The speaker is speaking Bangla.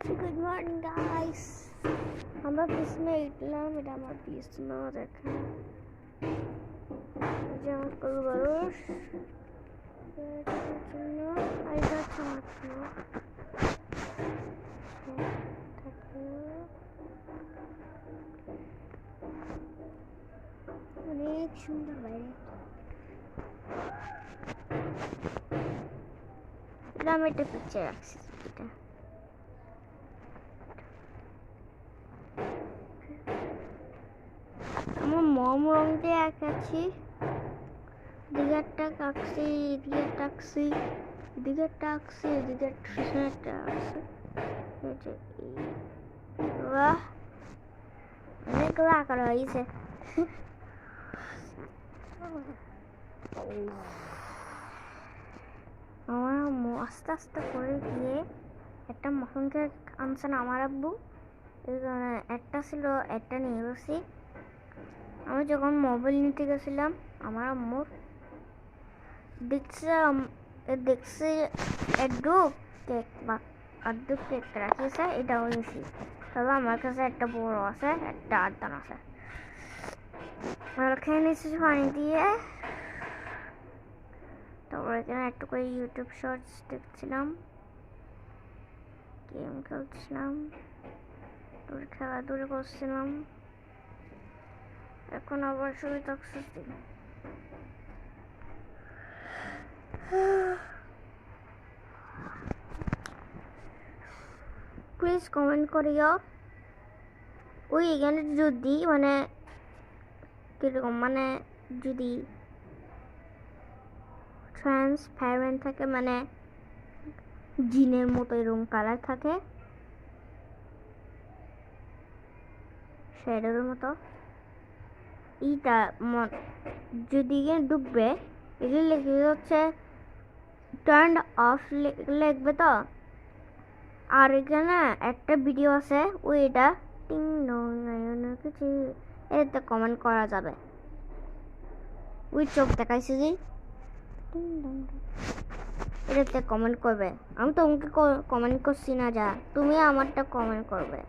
Good morning, guys. আমরা পিছনে উঠলাম, এটা আমার পিছনে দেখেন, যে আমার গরু বারুস জন্য আইটা চামাচ্ছিল অনেক সুন্দর বাইরে। এটা আমি একটা পিকচার রাখছি, এটা আমার মম রং দিয়ে আঁকাচ্ছি, দিকেরটা আঁকছি, এদিকেরটা আঁকছি, এদিকেরটা আঁকছি, এদিকের পিছনেরটা আঁকছি। বাহ, অনেকগুলো আঁকা হয়েছে। আমার আম্মু আস্তে আস্তে করে গিয়ে একটা মটন কেক আনছে না আমার আব্বু, একটা ছিল, একটা নিয়ে গেছি। আমি যখন মোবাইল নিতে গেছিলাম আমার আম্মুর, দেখছি একটু কেক বা আর্ধেক কেক রাখিয়েছে, এটাও নিয়েছি। তবে আমার কাছে একটা বড় আছে, একটা আদান আছে, খেয়ে নিয়েছি পানি দিয়ে। তারপর এখানে একটু করে ইউটিউব শর্টস দেখছিলাম, গেম খেলছিলাম, খেলাধুলা করছিলাম। এখন আবার শুরু থাকছি। প্লিজ কমেন্ট করিও ওই এখানে যদি মানে কিরকম, মানে যদি ট্রান্সপারেন্ট থাকে, মানে জিনের মতো এরকম কালার থাকে, শ্যাডোর মতো, এইটা যদি ডুববে, এগুলো লিখে হচ্ছে টার্ন অফ লিখবে তো। আর এখানে একটা ভিডিও আছে, ওইটা টিং ডং কিছু এতে কমেন্ট করা যাবে। ওই চোখ দেখাইছে যে টিং ডং, এটাতে কমেন্ট করবে। আমি তোমাকে কমেন্ট করছি না, যা তুমি আমারটা কমেন্ট করবে।